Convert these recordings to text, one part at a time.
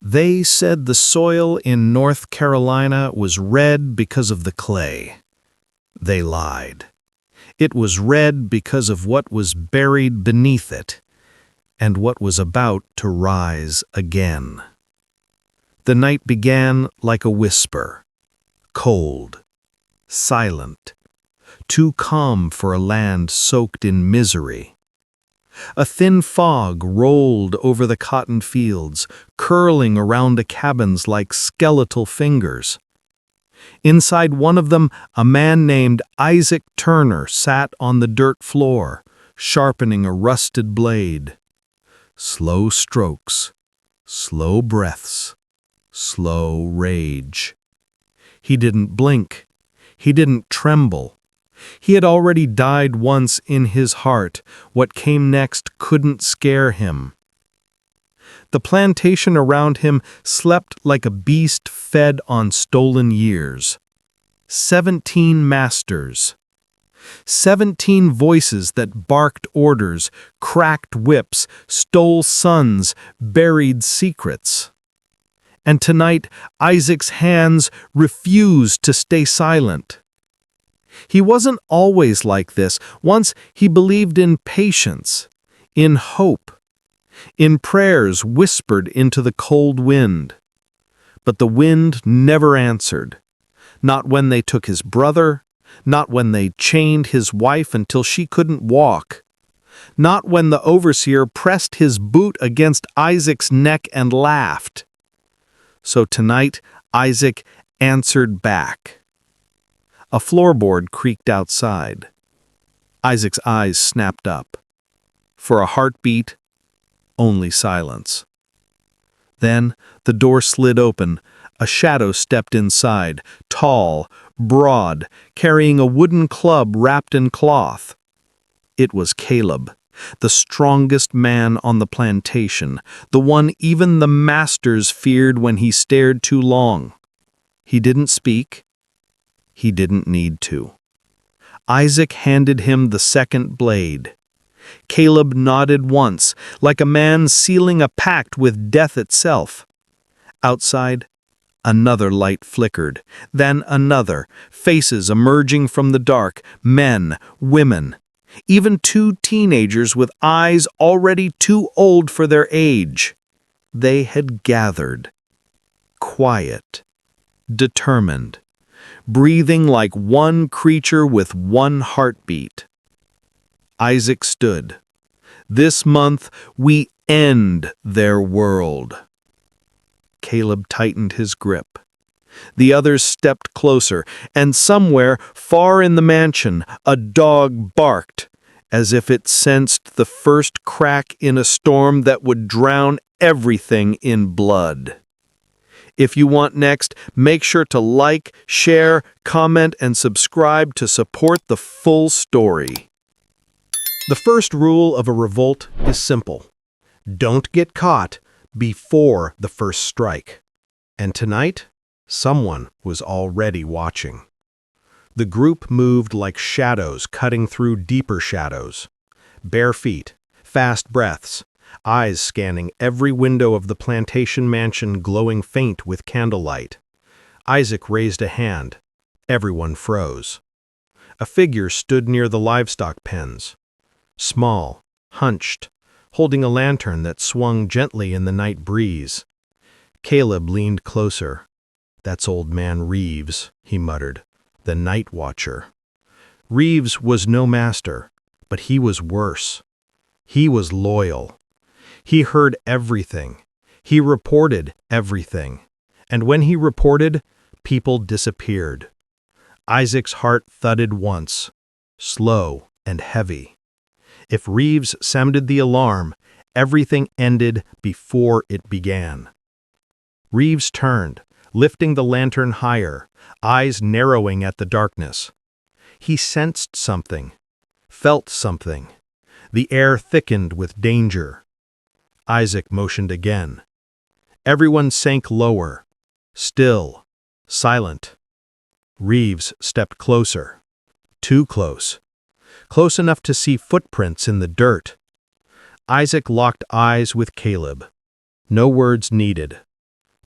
They said the soil in North Carolina was red because of the clay. They lied. It was red because of what was buried beneath it, and what was about to rise again. The night began like a whisper, cold, silent, too calm for a land soaked in misery. A thin fog rolled over the cotton fields, curling around the cabins like skeletal fingers. Inside one of them, a man named Isaac Turner sat on the dirt floor, sharpening a rusted blade. Slow strokes, slow breaths, slow rage. He didn't blink. He didn't tremble. He had already died once in his heart. What came next couldn't scare him. The plantation around him slept like a beast fed on stolen years. 17 masters. 17 voices that barked orders, cracked whips, stole sons, buried secrets. And tonight, Isaac's hands refused to stay silent. He wasn't always like this. Once he believed in patience, in hope, in prayers whispered into the cold wind. But the wind never answered. Not when they took his brother, not when they chained his wife until she couldn't walk, not when the overseer pressed his boot against Isaac's neck and laughed. So tonight, Isaac answered back. A floorboard creaked outside. Isaac's eyes snapped up. For a heartbeat, only silence. Then the door slid open. A shadow stepped inside, tall, broad, carrying a wooden club wrapped in cloth. It was Caleb, the strongest man on the plantation, the one even the masters feared when he stared too long. He didn't speak. He didn't need to. Isaac handed him the second blade. Caleb nodded once, like a man sealing a pact with death itself. Outside, another light flickered, then another, faces emerging from the dark, men, women, even 2 teenagers with eyes already too old for their age. They had gathered, quiet, determined, breathing like one creature with one heartbeat. Isaac stood. This month we end their world. Caleb tightened his grip. The others stepped closer, and somewhere, far in the mansion, a dog barked, as if it sensed the first crack in a storm that would drown everything in blood. If you want next, make sure to like, share, comment, and subscribe to support the full story. The first rule of a revolt is simple. Don't get caught before the first strike. And tonight, someone was already watching. The group moved like shadows cutting through deeper shadows. Bare feet, fast breaths, eyes scanning every window of the plantation mansion glowing faint with candlelight. Isaac raised a hand. Everyone froze. A figure stood near the livestock pens. Small, hunched, holding a lantern that swung gently in the night breeze. Caleb leaned closer. "That's old man Reeves," he muttered, "the night watcher." Reeves was no master, but he was worse. He was loyal. He heard everything. He reported everything. And when he reported, people disappeared. Isaac's heart thudded once, slow and heavy. If Reeves sounded the alarm, everything ended before it began. Reeves turned, lifting the lantern higher, eyes narrowing at the darkness. He sensed something, felt something. The air thickened with danger. Isaac motioned again. Everyone sank lower, still, silent. Reeves stepped closer, too close. Close enough to see footprints in the dirt. Isaac locked eyes with Caleb. No words needed,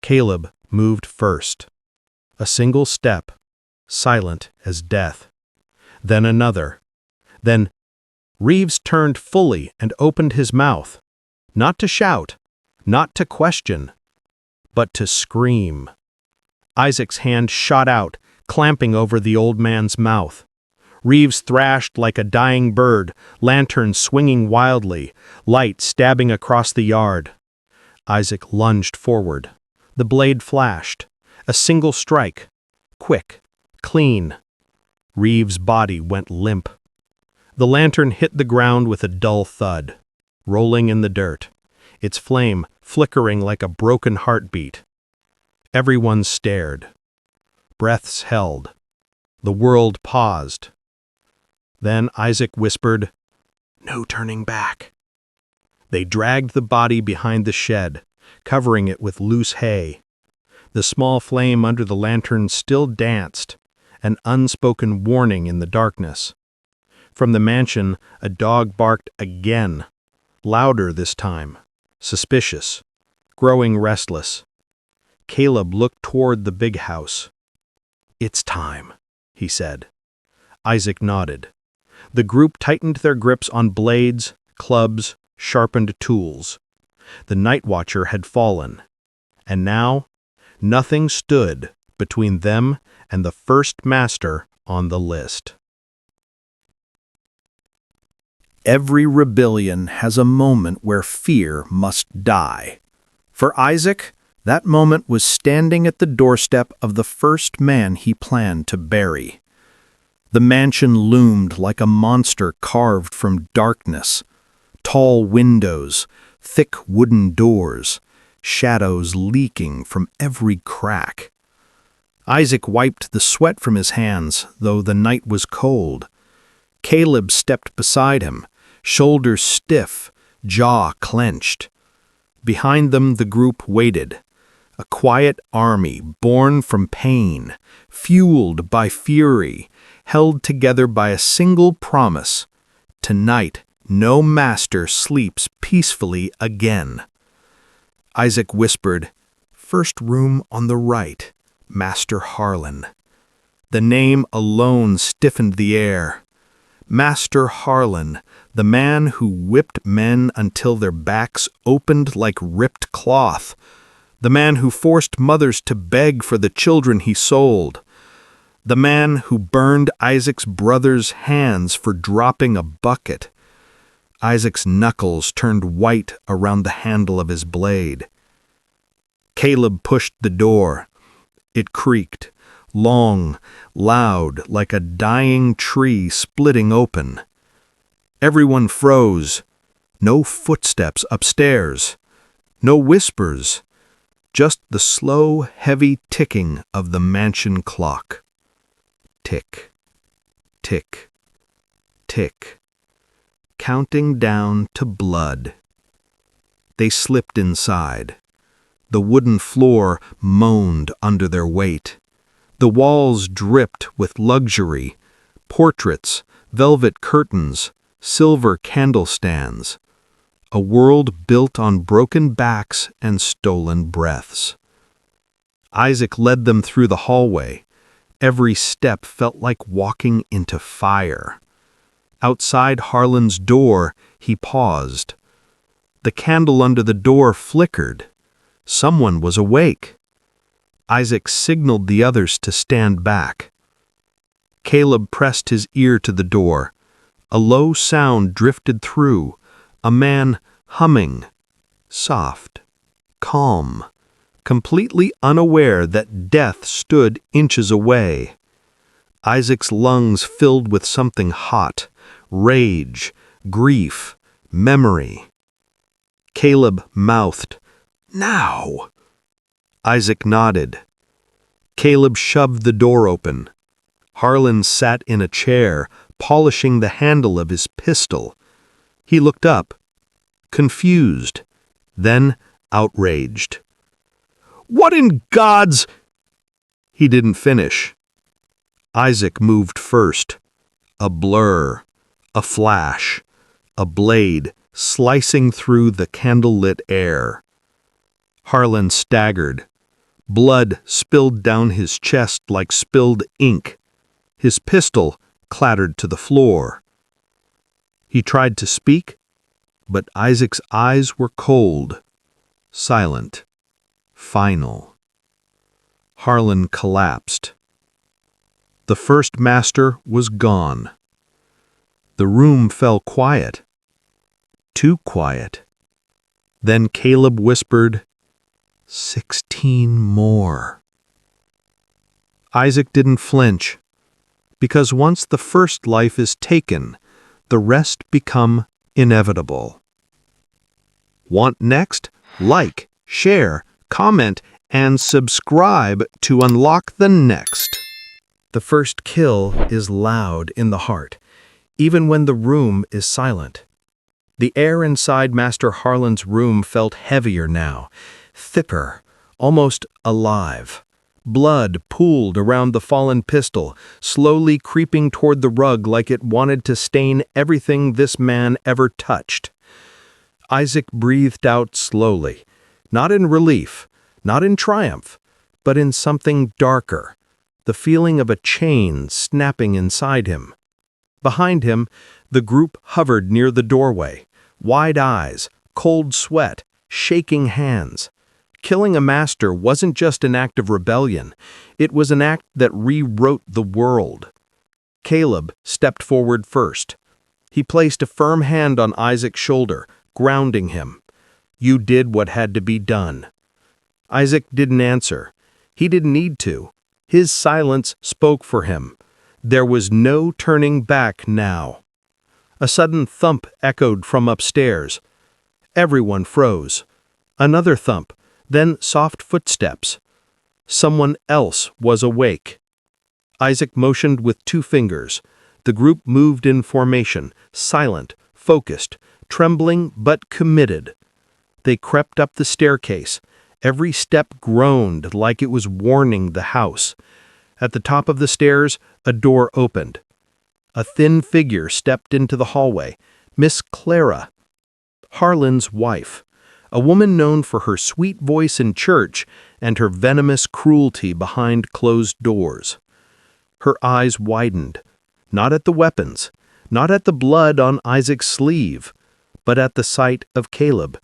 Caleb moved first. A single step, silent as death. Then another. Then Reeves turned fully and opened his mouth, not to shout, not to question, but to scream. Isaac's hand shot out, clamping over the old man's mouth. Reeves thrashed like a dying bird, lantern swinging wildly, light stabbing across the yard. Isaac lunged forward. The blade flashed. A single strike. Quick. Clean. Reeves' body went limp. The lantern hit the ground with a dull thud, rolling in the dirt, its flame flickering like a broken heartbeat. Everyone stared. Breaths held. The world paused. Then Isaac whispered, "No turning back." They dragged the body behind the shed, covering it with loose hay. The small flame under the lantern still danced, an unspoken warning in the darkness. From the mansion, a dog barked again, louder this time, suspicious, growing restless. Caleb looked toward the big house. "It's time," he said. Isaac nodded. The group tightened their grips on blades, clubs, sharpened tools. The night watcher had fallen, and now nothing stood between them and the first master on the list. Every rebellion has a moment where fear must die. For Isaac, that moment was standing at the doorstep of the first man he planned to bury. The mansion loomed like a monster carved from darkness. Tall windows, thick wooden doors, shadows leaking from every crack. Isaac wiped the sweat from his hands, though the night was cold. Caleb stepped beside him, shoulders stiff, jaw clenched. Behind them the group waited, a quiet army born from pain, fueled by fury, held together by a single promise: tonight no master sleeps peacefully again. Isaac whispered, "First room on the right, Master Harlan." The name alone stiffened the air. Master Harlan, the man who whipped men until their backs opened like ripped cloth. The man who forced mothers to beg for the children he sold. The man who burned Isaac's brother's hands for dropping a bucket. Isaac's knuckles turned white around the handle of his blade. Caleb pushed the door. It creaked, long, loud, like a dying tree splitting open. Everyone froze. No footsteps upstairs. No whispers. Just the slow, heavy ticking of the mansion clock. Tick, tick, tick, counting down to blood. They slipped inside. The wooden floor moaned under their weight. The walls dripped with luxury, portraits, velvet curtains, silver candlestands. A world built on broken backs and stolen breaths. Isaac led them through the hallway. Every step felt like walking into fire. Outside Harlan's door, he paused. The candle under the door flickered. Someone was awake. Isaac signaled the others to stand back. Caleb pressed his ear to the door. A low sound drifted through, a man humming, soft, calm, completely unaware that death stood inches away. Isaac's lungs filled with something hot, rage, grief, memory. Caleb mouthed, "Now!" Isaac nodded. Caleb shoved the door open. Harlan sat in a chair, polishing the handle of his pistol. He looked up, confused, then outraged. "What in God's—" He didn't finish. Isaac moved first. A blur, a flash, a blade slicing through the candlelit air. Harlan staggered, Blood spilled down his chest like spilled ink. His pistol clattered to the floor. He tried to speak, but Isaac's eyes were cold, silent, final. Harlan collapsed. The first master was gone. The room fell quiet. Too quiet. Then Caleb whispered, 16 more. Isaac didn't flinch, because once the first life is taken, the rest become inevitable. Want next? Like, share, comment, and subscribe to unlock the next. The first kill is loud in the heart, even when the room is silent. The air inside Master Harlan's room felt heavier now, thicker, almost alive. Blood pooled around the fallen pistol, slowly creeping toward the rug like it wanted to stain everything this man ever touched. Isaac breathed out slowly, not in relief, not in triumph, but in something darker, the feeling of a chain snapping inside him. Behind him, the group hovered near the doorway, wide eyes, cold sweat, shaking hands. Killing a master wasn't just an act of rebellion, it was an act that rewrote the world. Caleb stepped forward first. He placed a firm hand on Isaac's shoulder, grounding him. You did what had to be done. Isaac didn't answer. He didn't need to. His silence spoke for him. There was no turning back now. A sudden thump echoed from upstairs. Everyone froze. Another thump, then soft footsteps. Someone else was awake. Isaac motioned with 2 fingers. The group moved in formation, silent, focused, trembling but committed. They crept up the staircase. Every step groaned like it was warning the house. At the top of the stairs, a door opened. A thin figure stepped into the hallway. Miss Clara, Harlan's wife, a woman known for her sweet voice in church and her venomous cruelty behind closed doors. Her eyes widened, not at the weapons, not at the blood on Isaac's sleeve, but at the sight of Caleb.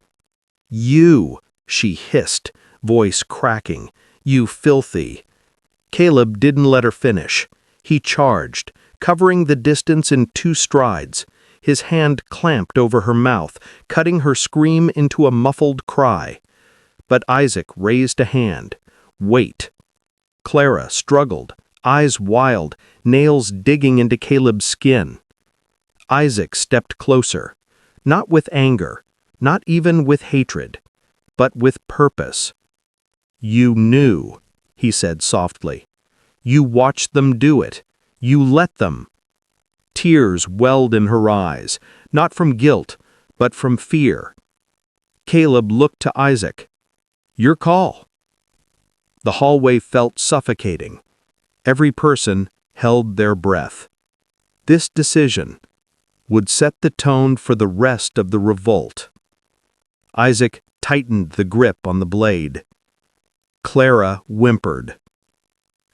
You, she hissed, voice cracking, you filthy. Caleb didn't let her finish. He charged, covering the distance in 2 strides. His hand clamped over her mouth, cutting her scream into a muffled cry. But Isaac raised a hand. Wait. Clara struggled, eyes wild, nails digging into Caleb's skin. Isaac stepped closer, not with anger, not even with hatred, but with purpose. You knew, he said softly. You watched them do it. You let them. Tears welled in her eyes, not from guilt, but from fear. Caleb looked to Isaac. Your call. The hallway felt suffocating. Every person held their breath. This decision would set the tone for the rest of the revolt. Isaac tightened the grip on the blade. Clara whimpered,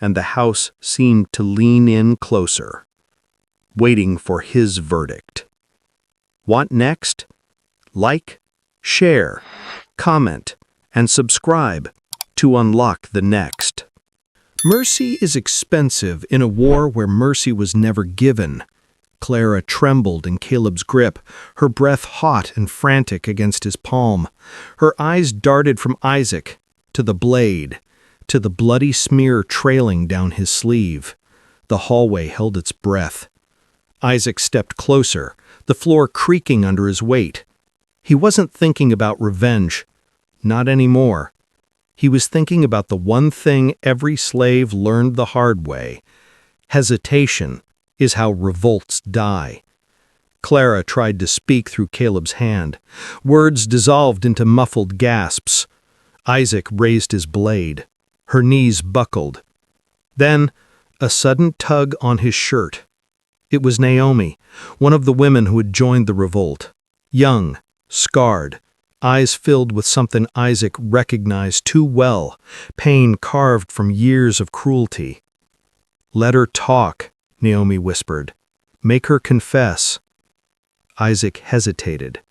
and the house seemed to lean in closer, waiting for his verdict. Want next? Like, share, comment, and subscribe to unlock the next. Mercy is expensive in a war where mercy was never given. Clara trembled in Caleb's grip, her breath hot and frantic against his palm. Her eyes darted from Isaac to the blade, to the bloody smear trailing down his sleeve. The hallway held its breath. Isaac stepped closer, the floor creaking under his weight. He wasn't thinking about revenge. Not anymore. He was thinking about the one thing every slave learned the hard way. Hesitation is how revolts die. Clara tried to speak through Caleb's hand. Words dissolved into muffled gasps. Isaac raised his blade. Her knees buckled. Then, a sudden tug on his shirt. It was Naomi, one of the women who had joined the revolt. Young, scarred, eyes filled with something Isaac recognized too well, pain carved from years of cruelty. "Let her talk," Naomi whispered. "Make her confess." Isaac hesitated,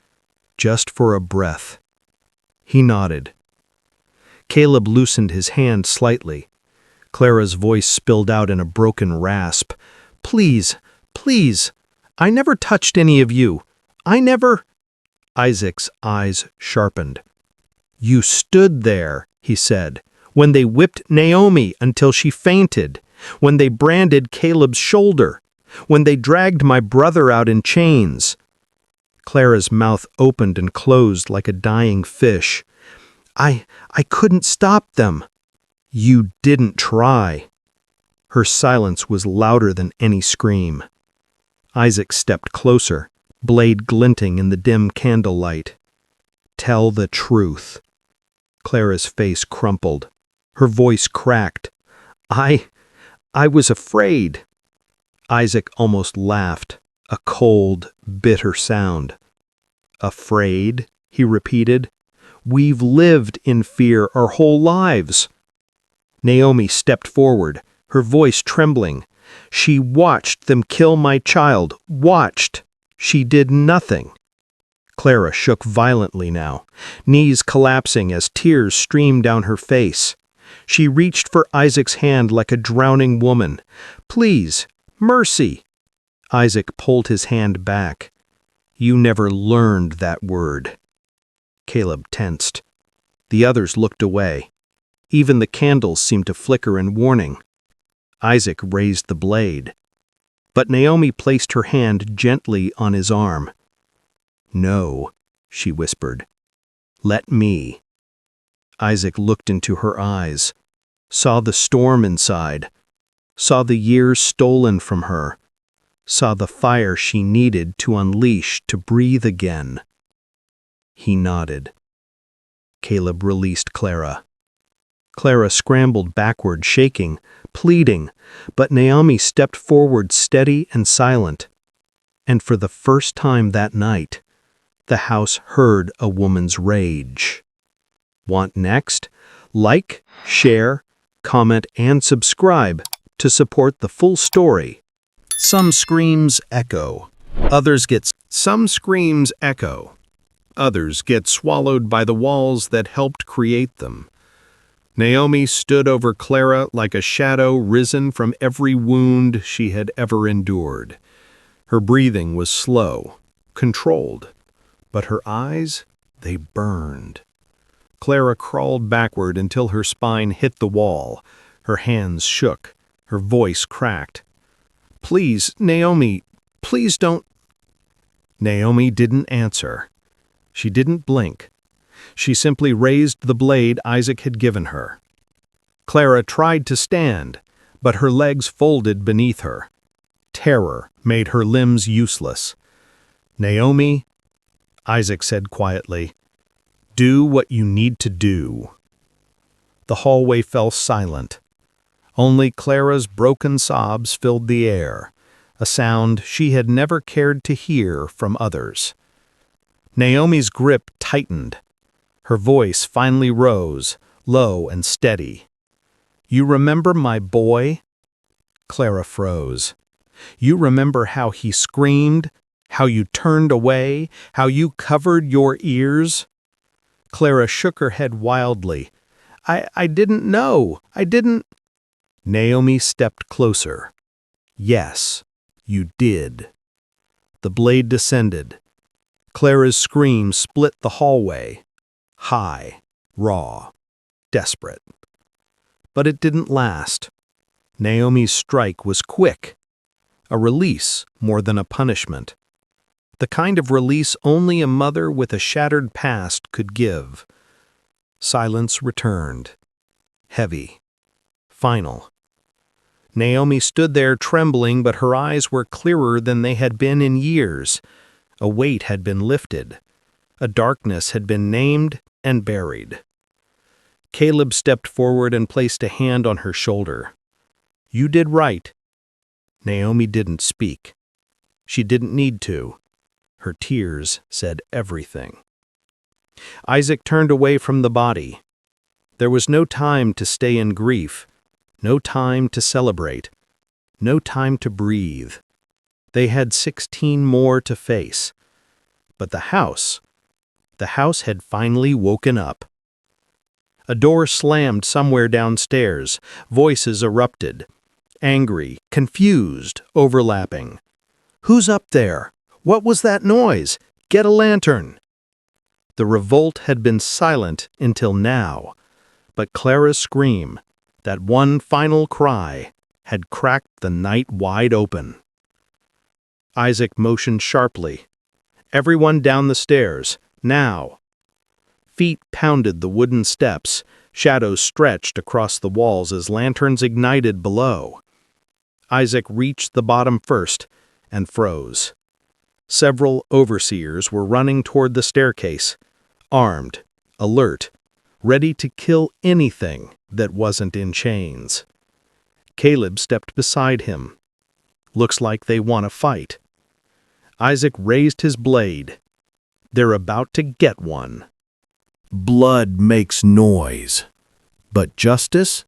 just for a breath. He nodded. Caleb loosened his hand slightly. Clara's voice spilled out in a broken rasp. "Please, please, I never touched any of you. I never—" Isaac's eyes sharpened. "You stood there," he said, "when they whipped Naomi until she fainted, when they branded Caleb's shoulder, when they dragged my brother out in chains." Clara's mouth opened and closed like a dying fish. I couldn't stop them." "You didn't try." Her silence was louder than any scream. Isaac stepped closer, blade glinting in the dim candlelight. "Tell the truth." Clara's face crumpled. Her voice cracked. I was afraid." Isaac almost laughed, a cold, bitter sound. "Afraid?" he repeated. "We've lived in fear our whole lives." Naomi stepped forward, her voice trembling. "She watched them kill my child, watched. She did nothing." Clara shook violently now, knees collapsing as tears streamed down her face. She reached for Isaac's hand like a drowning woman. "Please, mercy." Isaac pulled his hand back. "You never learned that word." Caleb tensed. The others looked away. Even the candles seemed to flicker in warning. Isaac raised the blade. But Naomi placed her hand gently on his arm. "No," she whispered. "Let me." Isaac looked into her eyes, saw the storm inside, saw the years stolen from her, saw the fire she needed to unleash to breathe again. He nodded. Caleb released Clara. Clara scrambled backward, shaking, pleading, but Naomi stepped forward steady and silent. And for the first time that night, the house heard a woman's rage. Want next? Like, share, comment, and subscribe to support the full story. Some screams echo. Some screams echo. Others get swallowed by the walls that helped create them. Naomi stood over Clara like a shadow risen from every wound she had ever endured. Her breathing was slow, controlled, but her eyes, they burned. Clara crawled backward until her spine hit the wall. Her hands shook, her voice cracked. "Please, Naomi, please don't—" Naomi didn't answer. She didn't blink. She simply raised the blade Isaac had given her. Clara tried to stand, but her legs folded beneath her. Terror made her limbs useless. "Naomi," Isaac said quietly, "do what you need to do." The hallway fell silent. Only Clara's broken sobs filled the air, a sound she had never cared to hear from others. Naomi's grip tightened. Her voice finally rose, low and steady. "You remember my boy?" Clara froze. "You remember how he screamed, how you turned away, how you covered your ears?" Clara shook her head wildly. I didn't know. I didn't—" Naomi stepped closer. "Yes, you did." The blade descended. Clara's scream split the hallway. High, raw, desperate. But it didn't last. Naomi's strike was quick. A release more than a punishment. The kind of release only a mother with a shattered past could give. Silence returned. Heavy. Final. Naomi stood there trembling, but her eyes were clearer than they had been in years. A weight had been lifted. A darkness had been named and buried. Caleb stepped forward and placed a hand on her shoulder. "You did right." Naomi didn't speak. She didn't need to. Her tears said everything. Isaac turned away from the body. There was no time to stay in grief, no time to celebrate, no time to breathe. They had 16 more to face. But the house had finally woken up. A door slammed somewhere downstairs. Voices erupted. Angry, confused, overlapping. "Who's up there? What was that noise? Get a lantern!" The revolt had been silent until now, but Clara's scream, that one final cry, had cracked the night wide open. Isaac motioned sharply. "Everyone down the stairs, now!" Feet pounded the wooden steps, shadows stretched across the walls as lanterns ignited below. Isaac reached the bottom first and froze. Several overseers were running toward the staircase, armed, alert, ready to kill anything that wasn't in chains. Caleb stepped beside him. "Looks like they want to fight." Isaac raised his blade. "They're about to get one." Blood makes noise. But justice?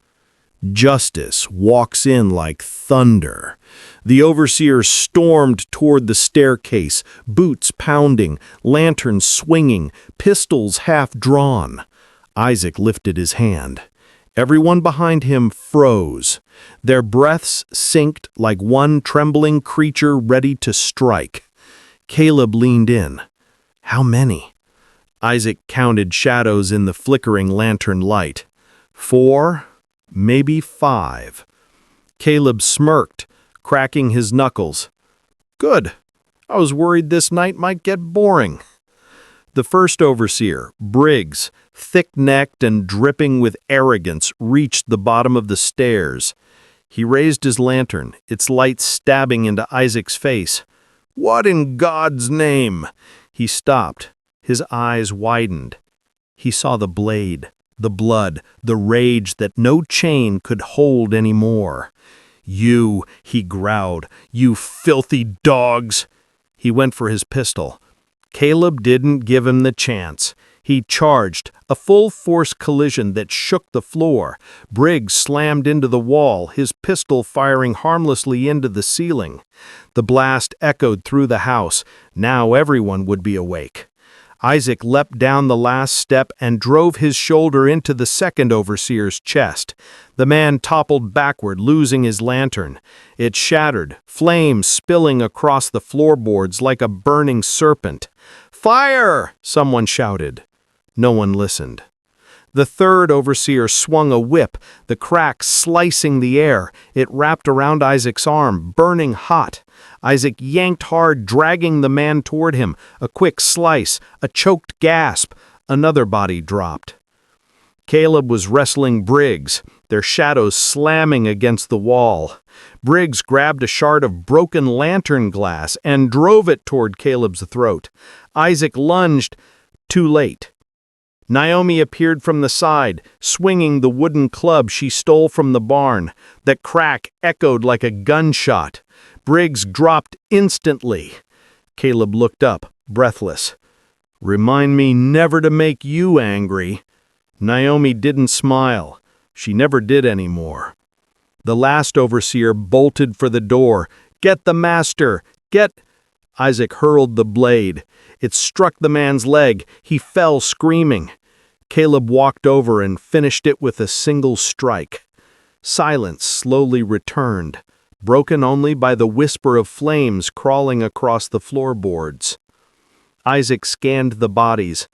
Justice walks in like thunder. The overseers stormed toward the staircase, boots pounding, lanterns swinging, pistols half drawn. Isaac lifted his hand. Everyone behind him froze. Their breaths synced like one trembling creature ready to strike. Caleb leaned in. "How many?" Isaac counted shadows in the flickering lantern light. 4, maybe 5. Caleb smirked, cracking his knuckles. "Good. I was worried this night might get boring." The first overseer, Briggs, thick-necked and dripping with arrogance, reached the bottom of the stairs. He raised his lantern, its light stabbing into Isaac's face. "What in God's name?" He stopped. His eyes widened. He saw the blade, the blood, the rage that no chain could hold anymore. "You," he growled, "you filthy dogs!" He went for his pistol. Caleb didn't give him the chance. He charged, a full-force collision that shook the floor. Briggs slammed into the wall, his pistol firing harmlessly into the ceiling. The blast echoed through the house. Now everyone would be awake. Isaac leapt down the last step and drove his shoulder into the second overseer's chest. The man toppled backward, losing his lantern. It shattered, flames spilling across the floorboards like a burning serpent. "Fire!" someone shouted. No one listened. The third overseer swung a whip, the crack slicing the air. It wrapped around Isaac's arm, burning hot. Isaac yanked hard, dragging the man toward him. A quick slice, a choked gasp. Another body dropped. Caleb was wrestling Briggs, their shadows slamming against the wall. Briggs grabbed a shard of broken lantern glass and drove it toward Caleb's throat. Isaac lunged. Too late. Naomi appeared from the side, swinging the wooden club she stole from the barn. The crack echoed like a gunshot. Briggs dropped instantly. Caleb looked up, breathless. "Remind me never to make you angry." Naomi didn't smile. She never did anymore. The last overseer bolted for the door. "Get the master! Get—" Isaac hurled the blade. It struck the man's leg. He fell screaming. Caleb walked over and finished it with a single strike. Silence slowly returned, broken only by the whisper of flames crawling across the floorboards. Isaac scanned the bodies.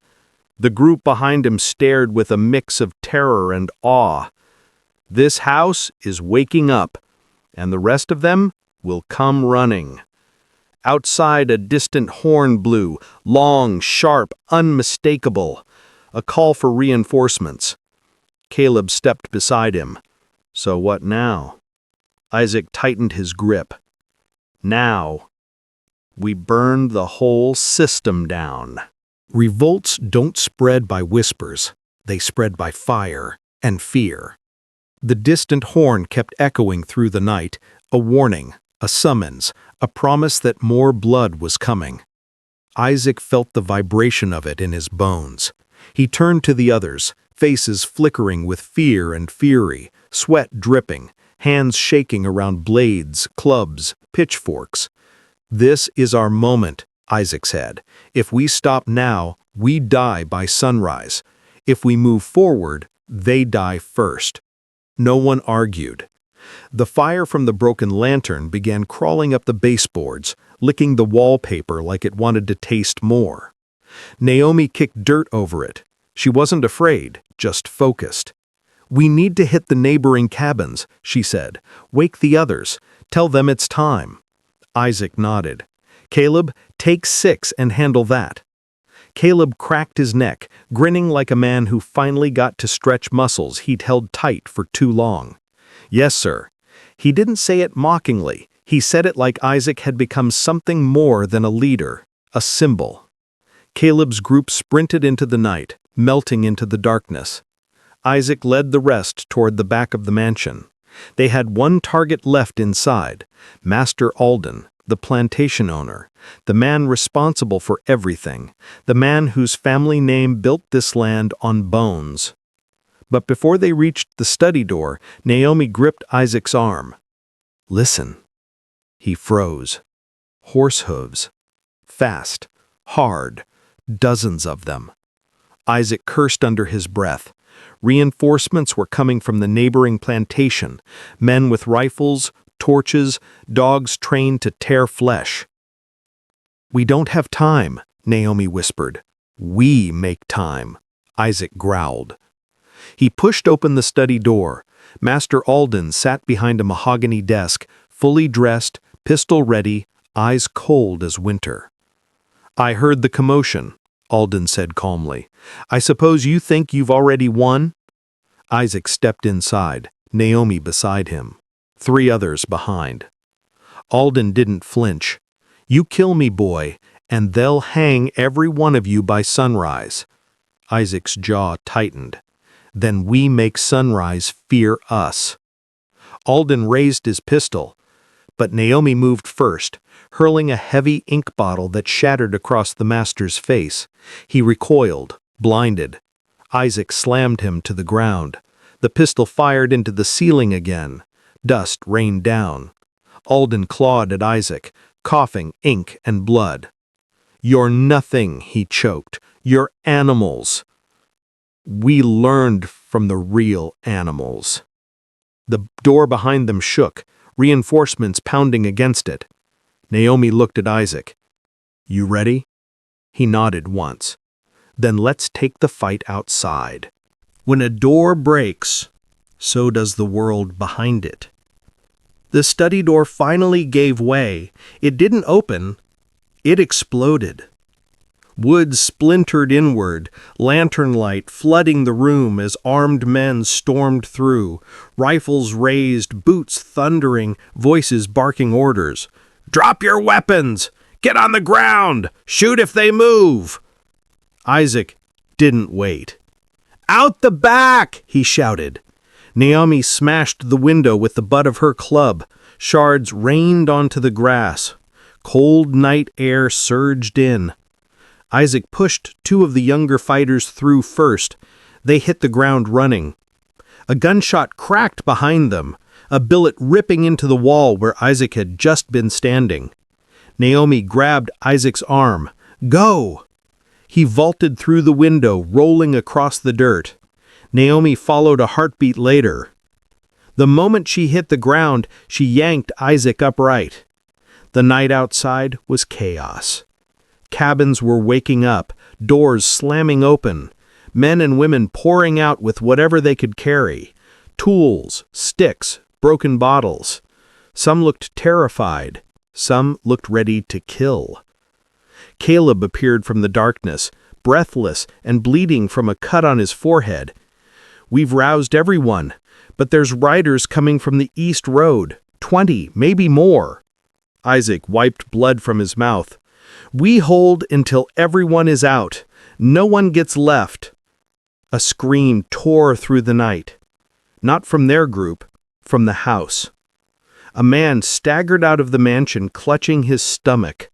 The group behind him stared with a mix of terror and awe. This house is waking up, and the rest of them will come running. Outside, a distant horn blew, long, sharp, unmistakable. A call for reinforcements. Caleb stepped beside him. So what now? Isaac tightened his grip. Now, we burned the whole system down. Revolts don't spread by whispers. They spread by fire and fear. The distant horn kept echoing through the night, a warning, a summons, a promise that more blood was coming. Isaac felt the vibration of it in his bones. He turned to the others, faces flickering with fear and fury, sweat dripping, hands shaking around blades, clubs, pitchforks. "This is our moment," Isaac said. "If we stop now, we die by sunrise. If we move forward, they die first." No one argued. The fire from the broken lantern began crawling up the baseboards, licking the wallpaper like it wanted to taste more. Naomi kicked dirt over it. She wasn't afraid, just focused. "We need to hit the neighboring cabins," she said. "Wake the others. Tell them it's time." Isaac nodded. "Caleb, take 6 and handle that." Caleb cracked his neck, grinning like a man who finally got to stretch muscles he'd held tight for too long. "Yes, sir." He didn't say it mockingly. He said it like Isaac had become something more than a leader, a symbol. Caleb's group sprinted into the night, melting into the darkness. Isaac led the rest toward the back of the mansion. They had one target left inside, Master Alden, the plantation owner, the man responsible for everything, the man whose family name built this land on bones. But before they reached the study door, Naomi gripped Isaac's arm. "Listen." He froze. Horse hooves. Fast. Hard. Dozens of them. Isaac cursed under his breath. Reinforcements were coming from the neighboring plantation, men with rifles, torches, dogs trained to tear flesh. "We don't have time," Naomi whispered. "We make time," Isaac growled. He pushed open the study door. Master Alden sat behind a mahogany desk, fully dressed, pistol ready, eyes cold as winter. "I heard the commotion," Alden said calmly. "I suppose you think you've already won?" Isaac stepped inside, Naomi beside him, 3 others behind. Alden didn't flinch. "You kill me, boy, and they'll hang every one of you by sunrise." Isaac's jaw tightened. "Then we make sunrise fear us." Alden raised his pistol, but Naomi moved first, hurling a heavy ink bottle that shattered across the master's face. He recoiled, blinded. Isaac slammed him to the ground. The pistol fired into the ceiling again. Dust rained down. Alden clawed at Isaac, coughing ink and blood. "You're nothing," he choked. "You're animals." "We learned from the real animals." The door behind them shook, reinforcements pounding against it. Naomi looked at Isaac. "You ready?" He nodded once. "Then let's take the fight outside." When a door breaks, so does the world behind it. The study door finally gave way. It didn't open, it exploded. Wood splintered inward, lantern light flooding the room as armed men stormed through, rifles raised, boots thundering, voices barking orders. "Drop your weapons! Get on the ground! Shoot if they move!" Isaac didn't wait. "Out the back!" he shouted. Naomi smashed the window with the butt of her club. Shards rained onto the grass. Cold night air surged in. Isaac pushed 2 of the younger fighters through first. They hit the ground running. A gunshot cracked behind them, a billet ripping into the wall where Isaac had just been standing. Naomi grabbed Isaac's arm. "Go!" He vaulted through the window, rolling across the dirt. Naomi followed a heartbeat later. The moment she hit the ground, she yanked Isaac upright. The night outside was chaos. Cabins were waking up, doors slamming open, men and women pouring out with whatever they could carry. Tools, sticks, broken bottles. Some looked terrified. Some looked ready to kill. Caleb appeared from the darkness, breathless and bleeding from a cut on his forehead. "We've roused everyone, but there's riders coming from the east road, 20, maybe more." Isaac wiped blood from his mouth. "We hold until everyone is out. No one gets left." A scream tore through the night. Not from their group, from the house. A man staggered out of the mansion clutching his stomach.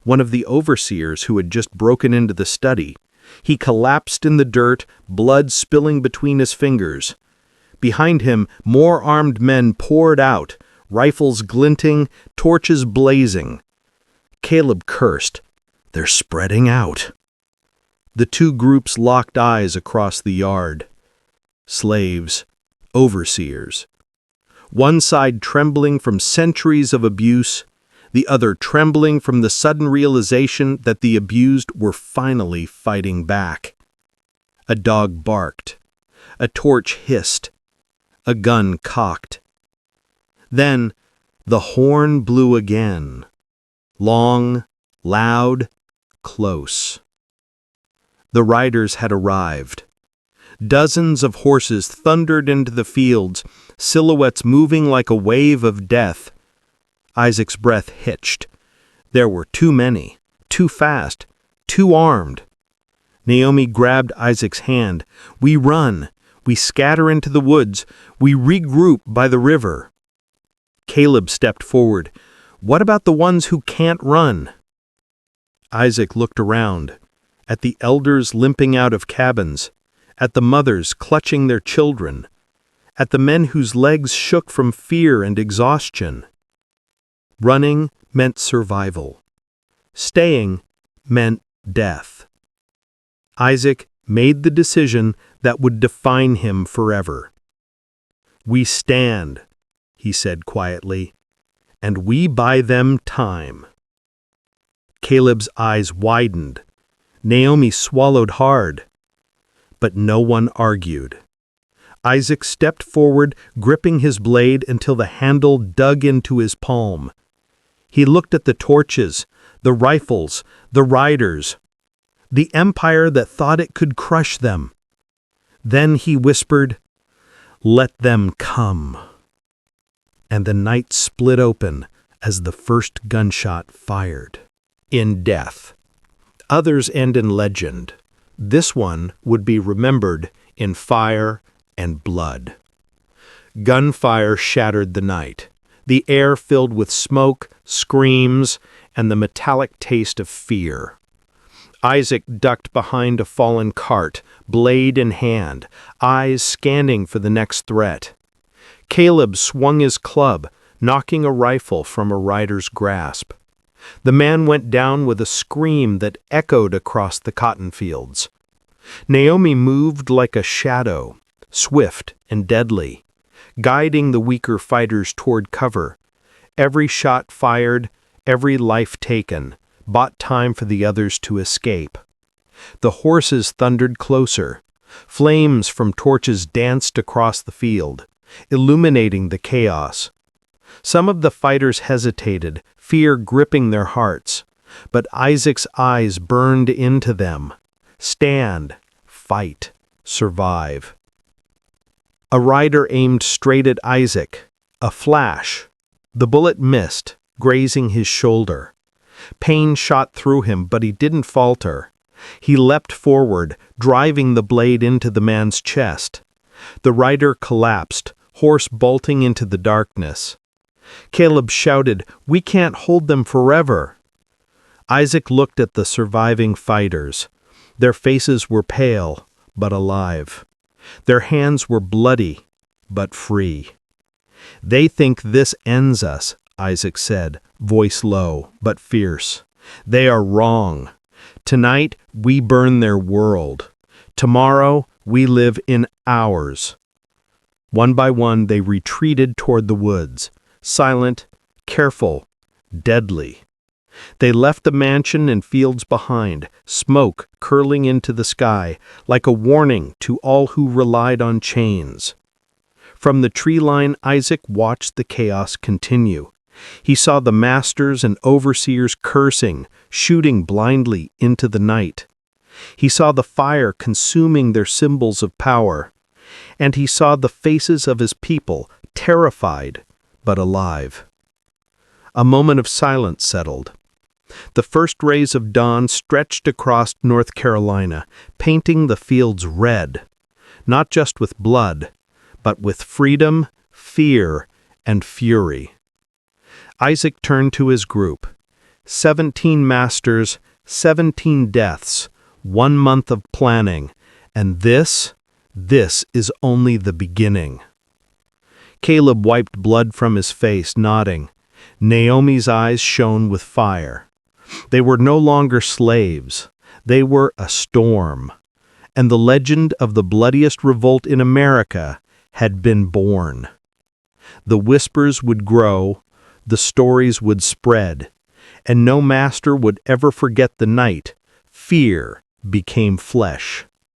one of the overseers who had just broken into the study. He collapsed in the dirt, blood spilling between his fingers. Behind him, more armed men poured out, rifles glinting, torches blazing. Caleb cursed. "They're spreading out." The two groups locked eyes across the yard. Slaves, overseers. One side trembling from centuries of abuse, the other trembling from the sudden realization that the abused were finally fighting back. A dog barked. A torch hissed. A gun cocked. Then the horn blew again. Long, loud, close. The riders had arrived. Dozens of horses thundered into the fields, silhouettes moving like a wave of death. Isaac's breath hitched. There were too many, too fast, too armed. Naomi grabbed Isaac's hand. "We run. We scatter into the woods. We regroup by the river." Caleb stepped forward. "What about the ones who can't run?" Isaac looked around, at the elders limping out of cabins, at the mothers clutching their children, at the men whose legs shook from fear and exhaustion. Running meant survival. Staying meant death. Isaac made the decision that would define him forever. "We stand," he said quietly, "and we buy them time." Caleb's eyes widened. Naomi swallowed hard. But no one argued. Isaac stepped forward, gripping his blade until the handle dug into his palm. He looked at the torches, the rifles, the riders, the empire that thought it could crush them. Then he whispered, "Let them come." And the night split open as the first gunshot fired. In death. Others end in legend. This one would be remembered in fire and blood. Gunfire shattered the night, the air filled with smoke, screams, and the metallic taste of fear. Isaac ducked behind a fallen cart, blade in hand, eyes scanning for the next threat. Caleb swung his club, knocking a rifle from a rider's grasp. The man went down with a scream that echoed across the cotton fields. Naomi moved like a shadow, swift and deadly, guiding the weaker fighters toward cover. Every shot fired, every life taken, bought time for the others to escape. The horses thundered closer. Flames from torches danced across the field, illuminating the chaos. Some of the fighters hesitated, fear gripping their hearts, but Isaac's eyes burned into them. Stand, fight, survive. A rider aimed straight at Isaac. A flash. The bullet missed, grazing his shoulder. Pain shot through him, but he didn't falter. He leapt forward, driving the blade into the man's chest. The rider collapsed, horse bolting into the darkness. Caleb shouted, "We can't hold them forever." Isaac looked at the surviving fighters. Their faces were pale, but alive. Their hands were bloody, but free. "They think this ends us," Isaac said, voice low, but fierce. "They are wrong. Tonight, we burn their world. Tomorrow, we live in ours." One by one, they retreated toward the woods, silent, careful, deadly. They left the mansion and fields behind, smoke curling into the sky, like a warning to all who relied on chains. From the tree line, Isaac watched the chaos continue. He saw the masters and overseers cursing, shooting blindly into the night. He saw the fire consuming their symbols of power. And he saw the faces of his people, terrified, but alive. A moment of silence settled. The first rays of dawn stretched across North Carolina, painting the fields red, not just with blood, but with freedom, fear, and fury. Isaac turned to his group. 17 masters, 17 deaths, 1 month of planning, and this is only the beginning. Caleb wiped blood from his face, nodding. Naomi's eyes shone with fire. They were no longer slaves. They were a storm. And the legend of the bloodiest revolt in America had been born. The whispers would grow, the stories would spread, and no master would ever forget the night fear became flesh.